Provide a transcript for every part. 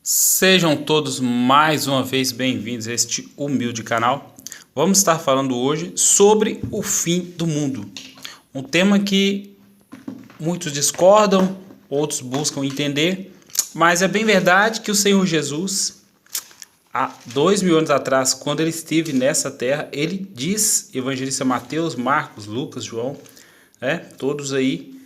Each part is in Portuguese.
Sejam todos mais uma vez bem-vindos a este humilde canal. Vamos estar falando hoje sobre o fim do mundo. Um tema que muitos discordam, outros buscam entender, mas é bem verdade que o Senhor Jesus, há 2000 anos atrás, quando ele esteve nessa terra, ele diz, evangelista Mateus, Marcos, Lucas, João, todos aí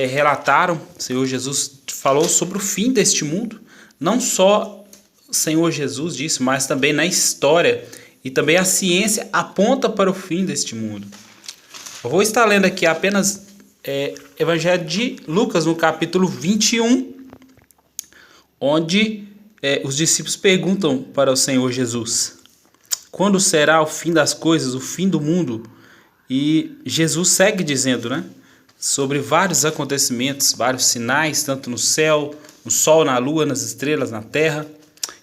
relataram, o Senhor Jesus falou sobre o fim deste mundo. Não só o Senhor Jesus disse, mas também na história e também a ciência aponta para o fim deste mundo. Eu vou estar lendo aqui apenas Evangelho de Lucas, no capítulo 21, onde os discípulos perguntam para o Senhor Jesus: quando será o fim das coisas, o fim do mundo? E Jesus segue dizendo, sobre vários acontecimentos, vários sinais, tanto no céu, no sol, na lua, nas estrelas, na terra.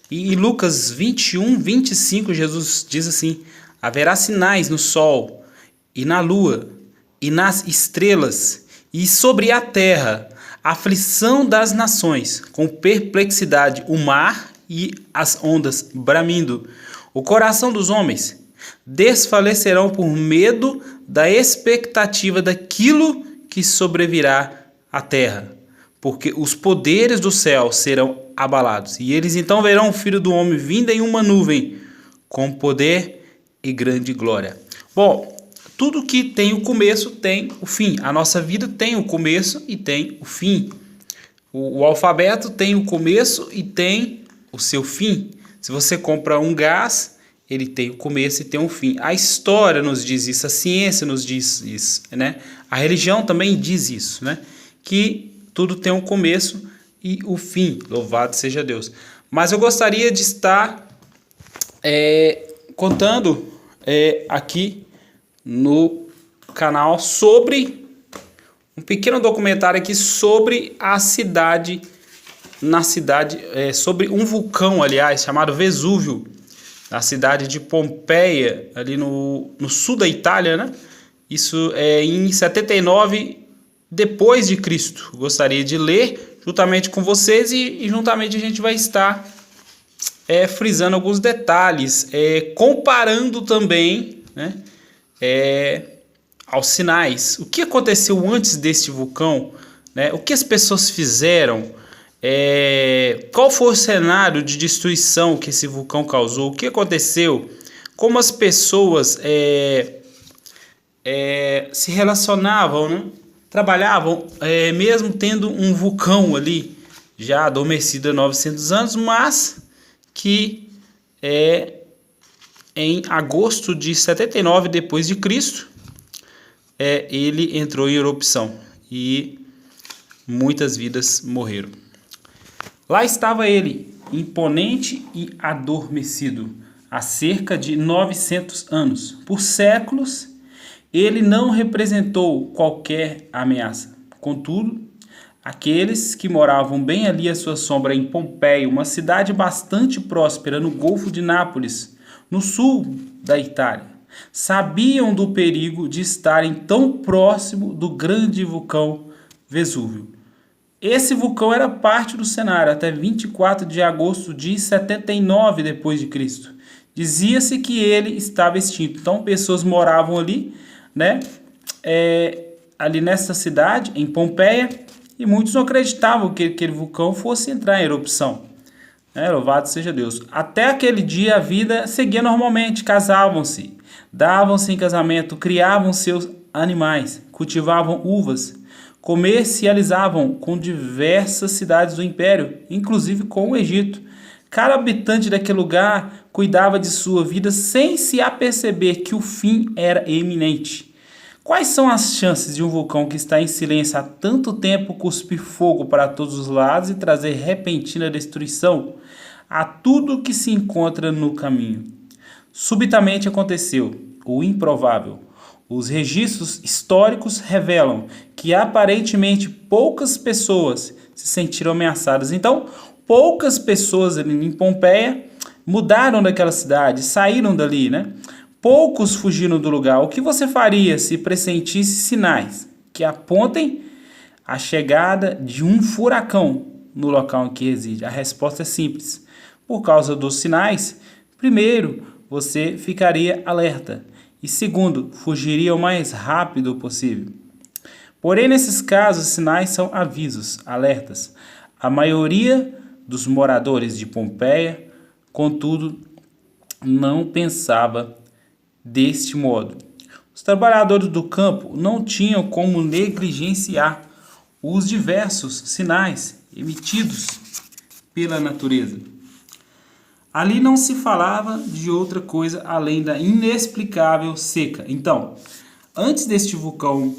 E em Lucas 21, 25, Jesus diz assim: haverá sinais no sol, e na lua, e nas estrelas, e sobre a terra, aflição das nações, com perplexidade, o mar e as ondas bramindo. O coração dos homens desfalecerão por medo da expectativa daquilo que sobrevirá à terra, porque os poderes do céu serão abalados. E eles então verão o Filho do Homem vindo em uma nuvem, com poder e grande glória. Bom, tudo que tem o começo tem o fim. A nossa vida tem o começo e tem o fim. O alfabeto tem o começo e tem o seu fim. Se você compra um gás, ele tem o começo e tem um fim. A história nos diz isso, a ciência nos diz isso, A religião também diz isso, que tudo tem um começo e o fim, louvado seja Deus. Mas eu gostaria de estar contando aqui no canal sobre um pequeno documentário aqui sobre a cidade, sobre um vulcão, aliás, chamado Vesúvio, na cidade de Pompeia, ali no sul da Itália, Isso é em 79 depois de Cristo. Gostaria de ler juntamente com vocês e juntamente a gente vai estar frisando alguns detalhes, comparando também aos sinais. O que aconteceu antes deste vulcão? O que as pessoas fizeram? Qual foi o cenário de destruição que esse vulcão causou? O que aconteceu? Como as pessoas se relacionavam, trabalhavam, mesmo tendo um vulcão ali já adormecido há 900 anos, mas que em agosto de 79 depois de Cristo, ele entrou em erupção e muitas vidas morreram. Lá estava ele, imponente e adormecido, há cerca de 900 anos. Por séculos, ele não representou qualquer ameaça. Contudo, aqueles que moravam bem ali à sua sombra em Pompeia, uma cidade bastante próspera no Golfo de Nápoles, no sul da Itália, sabiam do perigo de estarem tão próximo do grande vulcão Vesúvio. Esse vulcão era parte do cenário até 24 de agosto de 79 depois de Cristo. Dizia-se que ele estava extinto. Então, pessoas moravam ali, ali nessa cidade, em Pompeia, e muitos não acreditavam que aquele vulcão fosse entrar em erupção. Louvado seja Deus. Até aquele dia a vida seguia normalmente, casavam-se, davam-se em casamento, criavam seus animais, cultivavam uvas, comercializavam com diversas cidades do império, inclusive com o Egito. Cada habitante daquele lugar cuidava de sua vida sem se aperceber que o fim era iminente. Quais são as chances de um vulcão que está em silêncio há tanto tempo cuspir fogo para todos os lados e trazer repentina destruição a tudo que se encontra no caminho? Subitamente aconteceu o improvável. Os registros históricos revelam que aparentemente poucas pessoas se sentiram ameaçadas. Então, poucas pessoas ali em Pompeia mudaram daquela cidade, saíram dali, Poucos fugiram do lugar. O que você faria se pressentisse sinais que apontem a chegada de um furacão no local em que reside? A resposta é simples. Por causa dos sinais, primeiro, você ficaria alerta e segundo, fugiria o mais rápido possível. Porém, nesses casos, sinais são avisos, alertas. A maioria dos moradores de Pompeia, contudo, não pensava deste modo. Os trabalhadores do campo não tinham como negligenciar os diversos sinais emitidos pela natureza. Ali não se falava de outra coisa além da inexplicável seca. Então, antes deste vulcão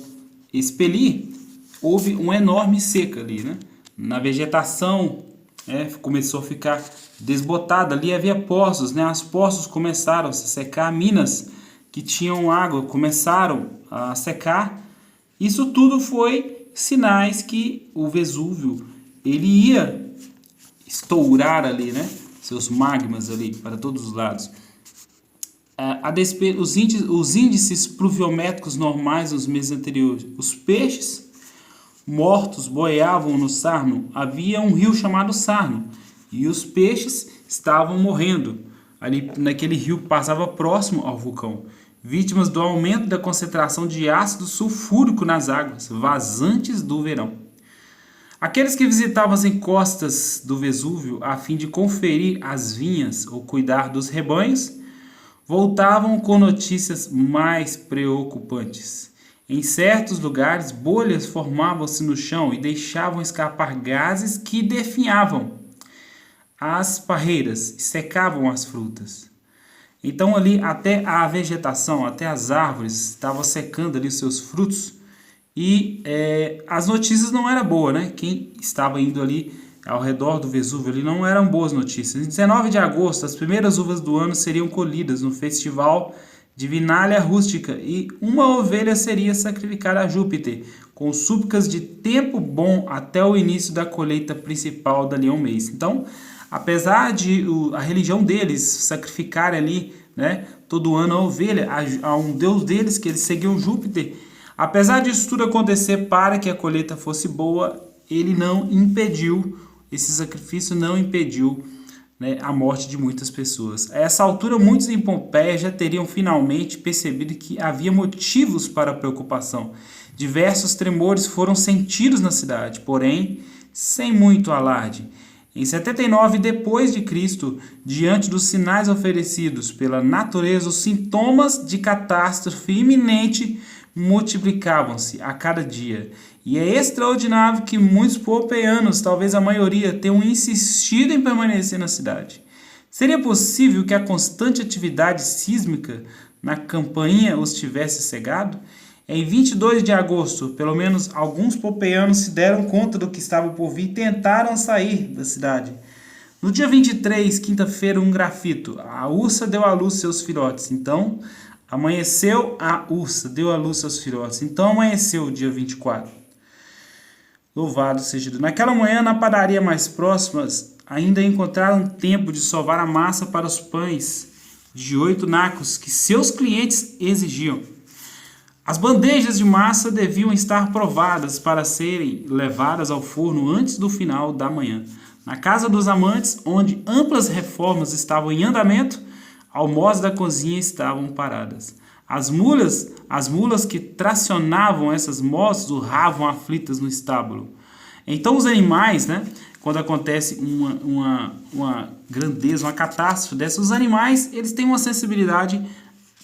expelir, houve uma enorme seca ali, né? Na vegetação começou a ficar desbotada. Ali havia poços, né? Os poços começaram a se secar, minas que tinham água começaram a secar. Isso tudo foi sinais que o Vesúvio ele ia estourar ali, né? Seus magmas ali para todos os lados. Os índices pluviométricos normais nos meses anteriores. Os peixes mortos boiavam no Sarno. Havia um rio chamado Sarno e os peixes estavam morrendo ali naquele rio que passava próximo ao vulcão, vítimas do aumento da concentração de ácido sulfúrico nas águas vazantes do verão. Aqueles que visitavam as encostas do Vesúvio a fim de conferir as vinhas ou cuidar dos rebanhos voltavam com notícias mais preocupantes. Em certos lugares, bolhas formavam-se no chão e deixavam escapar gases que definhavam as parreiras e secavam as frutas. Então ali até a vegetação, até as árvores estavam secando ali seus frutos e as notícias não eram boas, né? Quem estava indo ali ao redor do Vesúvio ali não eram boas notícias. Em 19 de agosto, as primeiras uvas do ano seriam colhidas no festival de Vinália Rústica e uma ovelha seria sacrificada a Júpiter, com súplicas de tempo bom até o início da colheita principal dali a um mês. Então, apesar de a religião deles sacrificar ali, né, todo ano a ovelha a um deus deles, que eles seguiam Júpiter, apesar disso tudo acontecer para que a colheita fosse boa, esse sacrifício não impediu, né, a morte de muitas pessoas. A essa altura, muitos em Pompeia já teriam finalmente percebido que havia motivos para preocupação. Diversos tremores foram sentidos na cidade, porém, sem muito alarde. Em 79 d.C., diante dos sinais oferecidos pela natureza, os sintomas de catástrofe iminente multiplicavam-se a cada dia. E é extraordinário que muitos pompeianos, talvez a maioria, tenham insistido em permanecer na cidade. Seria possível que a constante atividade sísmica na campainha os tivesse cegado? Em 22 de agosto, pelo menos alguns pompeianos se deram conta do que estava por vir e tentaram sair da cidade. No dia 23, quinta-feira, um grafito. A ursa deu à luz seus filhotes. Então, amanheceu a ursa, deu à luz seus filhotes. Então, amanheceu o dia 24. Louvado seja Deus. Naquela manhã, na padaria mais próxima, ainda encontraram tempo de sovar a massa para os pães de 8 nacos que seus clientes exigiam. As bandejas de massa deviam estar provadas para serem levadas ao forno antes do final da manhã. Na casa dos amantes, onde amplas reformas estavam em andamento, almozes da cozinha estavam paradas. As mulas que tracionavam essas moças urravam aflitas no estábulo. Então os animais, né, quando acontece uma grandeza, uma catástrofe dessa, os animais eles têm uma sensibilidade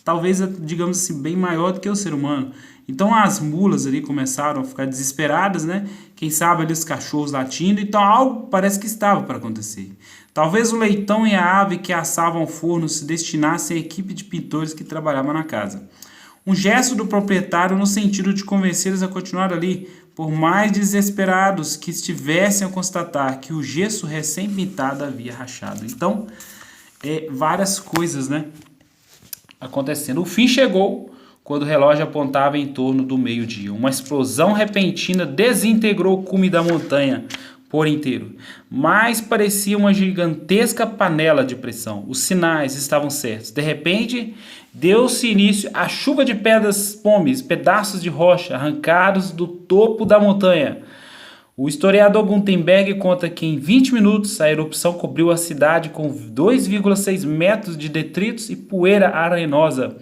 talvez, digamos assim, bem maior do que o ser humano. Então as mulas ali começaram a ficar desesperadas, né? Quem sabe ali os cachorros latindo, então algo parece que estava para acontecer. Talvez o leitão e a ave que assavam o forno se destinassem à equipe de pintores que trabalhava na casa. Um gesto do proprietário no sentido de convencê-los a continuar ali, por mais desesperados que estivessem a constatar que o gesso recém-pintado havia rachado. Então, várias coisas, né, acontecendo. O fim chegou quando o relógio apontava em torno do meio-dia. Uma explosão repentina desintegrou o cume da montanha por inteiro, mas parecia uma gigantesca panela de pressão. Os sinais estavam certos. De repente, deu-se início à chuva de pedras pomes, pedaços de rocha arrancados do topo da montanha. O historiador Gutenberg conta que em 20 minutos a erupção cobriu a cidade com 2,6 metros de detritos e poeira arenosa.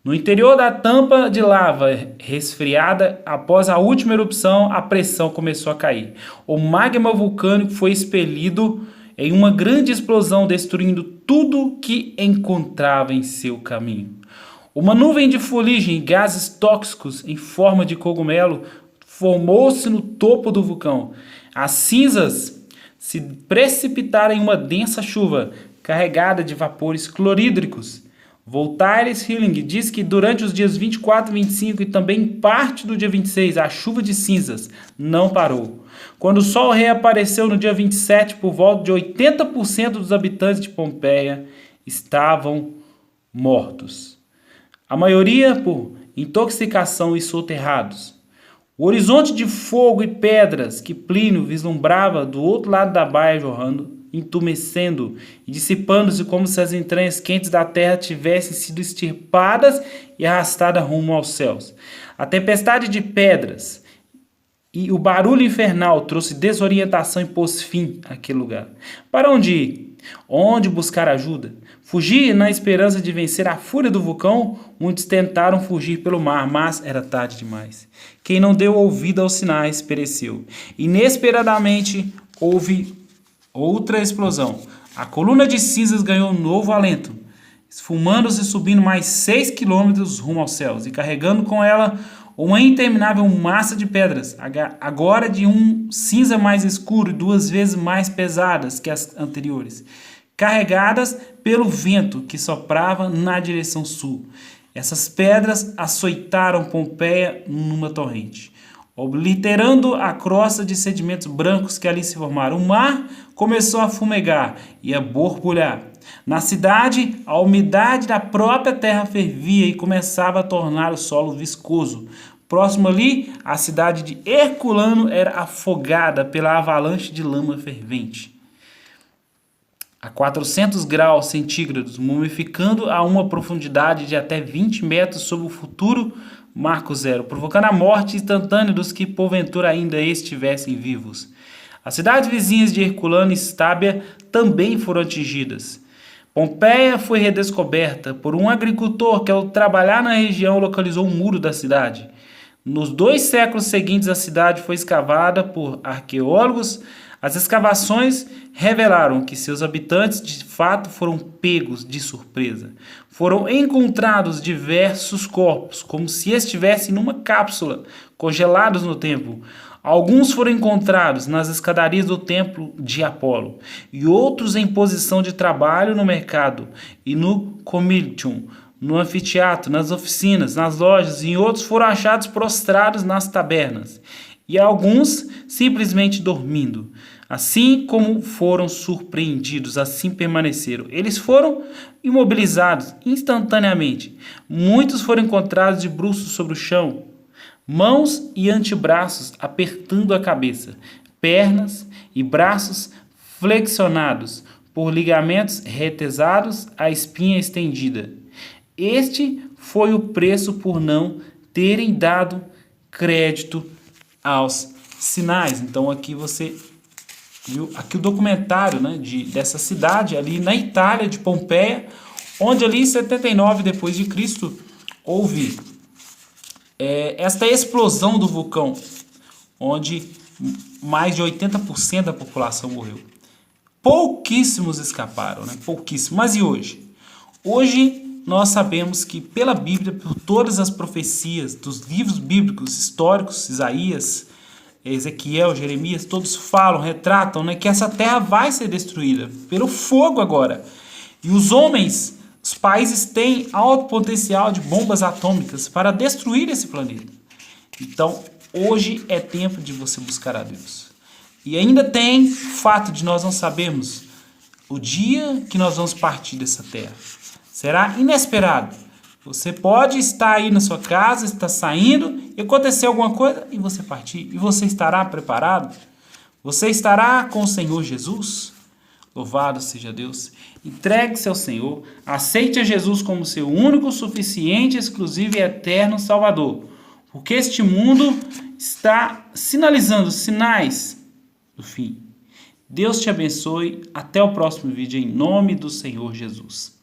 No interior da tampa de lava resfriada, após a última erupção, a pressão começou a cair. O magma vulcânico foi expelido em uma grande explosão, destruindo tudo que encontrava em seu caminho. Uma nuvem de fuligem e gases tóxicos em forma de cogumelo formou-se no topo do vulcão. As cinzas se precipitaram em uma densa chuva carregada de vapores clorídricos. Voltaire Hilling diz que durante os dias 24 e 25 e também parte do dia 26, a chuva de cinzas não parou. Quando o sol reapareceu no dia 27, por volta de 80% dos habitantes de Pompeia estavam mortos. A maioria por intoxicação e soterrados. O horizonte de fogo e pedras que Plínio vislumbrava do outro lado da baía jorrando, entumecendo e dissipando-se como se as entranhas quentes da terra tivessem sido extirpadas e arrastadas rumo aos céus. A tempestade de pedras e o barulho infernal trouxe desorientação e pôs fim àquele lugar. Para onde ir? Onde buscar ajuda? Fugir na esperança de vencer a fúria do vulcão? Muitos tentaram fugir pelo mar, mas era tarde demais. Quem não deu ouvido aos sinais pereceu. Inesperadamente houve outra explosão. A coluna de cinzas ganhou um novo alento, esfumando-se e subindo mais 6 quilômetros rumo aos céus e carregando com ela uma interminável massa de pedras, agora de um cinza mais escuro e 2 vezes mais pesadas que as anteriores, carregadas pelo vento que soprava na direção sul. Essas pedras açoitaram Pompeia numa torrente, obliterando a crosta de sedimentos brancos que ali se formaram. O mar começou a fumegar e a borbulhar. Na cidade, a umidade da própria terra fervia e começava a tornar o solo viscoso. Próximo ali, a cidade de Herculano era afogada pela avalanche de lama fervente. A 400 graus centígrados, mumificando a uma profundidade de até 20 metros sob o futuro Marco Zero, provocando a morte instantânea dos que porventura ainda estivessem vivos. As cidades vizinhas de Herculano e Stábia também foram atingidas. Pompeia foi redescoberta por um agricultor que, ao trabalhar na região, localizou um muro da cidade. Nos 2 séculos seguintes, a cidade foi escavada por arqueólogos. As escavações revelaram que seus habitantes de fato foram pegos de surpresa. Foram encontrados diversos corpos, como se estivessem numa cápsula, congelados no tempo. Alguns foram encontrados nas escadarias do templo de Apolo, e outros em posição de trabalho no mercado e no comitium, no anfiteatro, nas oficinas, nas lojas, e outros foram achados prostrados nas tabernas, e alguns simplesmente dormindo. Assim como foram surpreendidos, assim permaneceram. Eles foram imobilizados instantaneamente. Muitos foram encontrados de bruços sobre o chão, mãos e antebraços apertando a cabeça, pernas e braços flexionados por ligamentos retesados, a espinha estendida. Este foi o preço por não terem dado crédito aos sinais. Então aqui você viu aqui o documentário, né, dessa cidade ali na Itália, de Pompeia, onde ali em 79 depois de Cristo houve esta explosão do vulcão, onde mais de 80% da população morreu. Pouquíssimos escaparam, né? Pouquíssimos. Mas e hoje? Hoje nós sabemos que pela Bíblia, por todas as profecias dos livros bíblicos históricos, Isaías, Ezequiel, Jeremias, todos falam, retratam, né, que essa terra vai ser destruída pelo fogo agora. E os homens, os países têm alto potencial de bombas atômicas para destruir esse planeta. Então, hoje é tempo de você buscar a Deus. E ainda tem o fato de nós não sabermos o dia que nós vamos partir dessa terra. Será inesperado. Você pode estar aí na sua casa, está saindo, e acontecer alguma coisa e você partir. E você estará preparado? Você estará com o Senhor Jesus? Louvado seja Deus. Entregue-se ao Senhor. Aceite a Jesus como seu único, suficiente, exclusivo e eterno Salvador. Porque este mundo está sinalizando sinais do fim. Deus te abençoe. Até o próximo vídeo, em nome do Senhor Jesus.